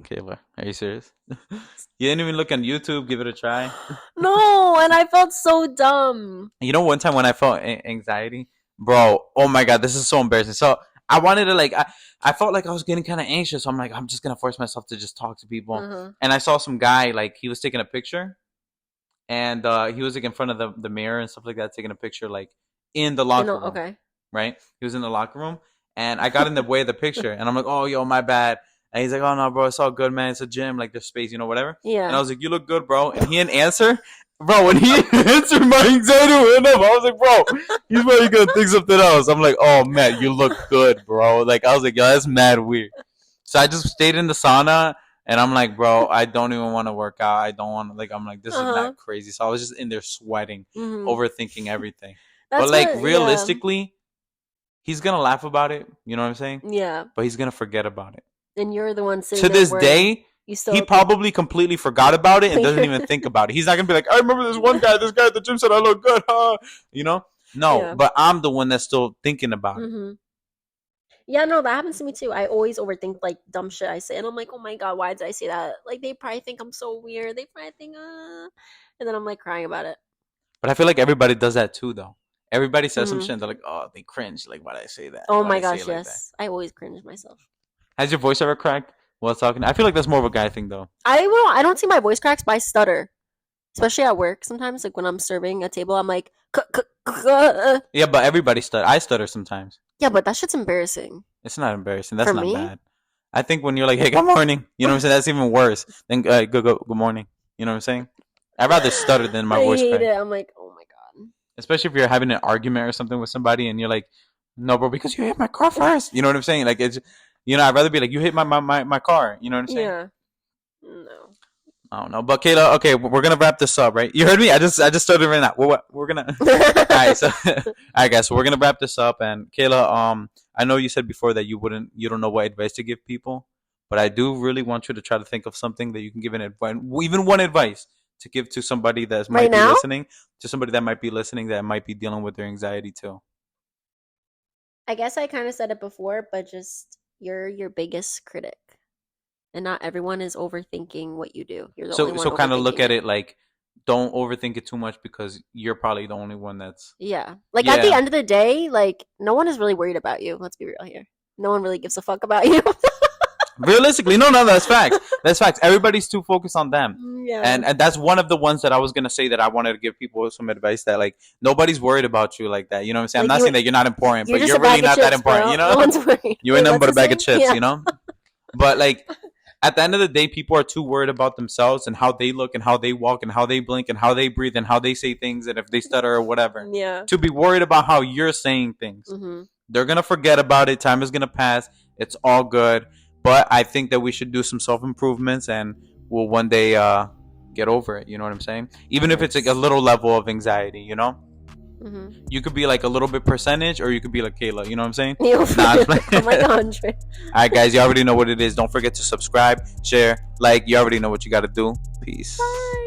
Kayla, are you serious? You didn't even look on YouTube, give it a try? No, and I felt so dumb. You know, one time when I felt anxiety, bro, oh my God, this is so embarrassing. So I wanted to I felt like I was getting kind of anxious. So I'm like, I'm just going to force myself to just talk to people. Uh-huh. And I saw some guy, like he was taking a picture and he was like in front of the mirror and stuff like that, taking a picture like in the locker room. Okay. Right? He was in the locker room and I got in the way of the picture and I'm like, oh, yo, my bad. And he's like, oh, no, bro, it's all good, man. It's a gym. Like, there's space, whatever. Yeah. And I was like, you look good, bro. And he didn't answer. Bro, when he answered, my anxiety went up. I was like, bro, he's probably going to think something else. I'm like, oh, man, you look good, bro. Like, I was like, yo, that's mad weird. So I just stayed in the sauna. And I'm like, bro, I don't even want to work out. I don't want to, like, I'm like, this is not crazy. So I was just in there sweating, overthinking everything. But, like, realistically, he's going to laugh about it. You know what I'm saying? Yeah. But he's going to forget about it. And you're the one sitting to this day, he probably completely forgot about it and doesn't even think about it. He's not going to be like, I remember this guy at the gym said I look good. Huh? No, yeah. But I'm the one that's still thinking about it. Yeah, no, that happens to me too. I always overthink like dumb shit I say. And I'm like, oh my God, why did I say that? Like, they probably think I'm so weird. They probably think, and then I'm like crying about it. But I feel like everybody does that too, though. Everybody says some shit and they're like, oh, they cringe. Like, why did I say that? Oh my gosh, yes. I always cringe myself. Has your voice ever cracked while talking? I feel like that's more of a guy thing, though. I don't see my voice cracks, but I stutter. Especially at work sometimes. Like, when I'm serving a table, I'm like... Yeah, but everybody stutter. I stutter sometimes. Yeah, but that shit's embarrassing. It's not embarrassing. That's not bad. I think when you're like, hey, good morning. You know what I'm saying? That's even worse than good morning. You know what I'm saying? I'd rather stutter than my voice crack. I hate it. I'm like, oh my God. Especially if you're having an argument or something with somebody and you're like, no, bro, because you hit my car first. You know what I'm saying? Like, it's... I'd rather be like, you hit my car. You know what I'm saying? Yeah. No. I don't know. But Kayla, okay, we're going to wrap this up, right? You heard me? I just started right now. We're going to... All right, all right, guys. So we're going to wrap this up. And Kayla, I know you said before that you don't know what advice to give people. But I do really want you to try to think of something that you can give even one advice to give to somebody that might be listening. To somebody that might be listening that might be dealing with their anxiety too. I guess I kind of said it before, but just... You're your biggest critic, and not everyone is overthinking what you do. You're the only one. So kind of look at it like, don't overthink it too much because you're probably the only one that's. Yeah, like at the end of the day, like no one is really worried about you. Let's be real here. No one really gives a fuck about you. Realistically, no, that's facts. That's facts. Everybody's too focused on them. Yeah. And that's one of the ones that I was gonna say that I wanted to give people some advice that like nobody's worried about you like that. You know what I'm saying? Like, I'm not saying that you're not important, but you're really not that important. Bro. You know? No one's worried. You ain't nothing but a bag of chips. You know? But like at the end of the day, people are too worried about themselves and how they look and how they walk and how they blink and how they breathe and how they say things and if they stutter or whatever. Yeah. To be worried about how you're saying things. Mm-hmm. They're gonna forget about it. Time is gonna pass. It's all good. But I think that we should do some self-improvements and we'll one day get over it. You know what I'm saying? Even if it's like a little level of anxiety, you know? Mm-hmm. You could be like a little bit percentage or you could be like Kayla. You know what I'm saying? I'm like 100. All right, guys. You already know what it is. Don't forget to subscribe, share, like. You already know what you got to do. Peace. Bye.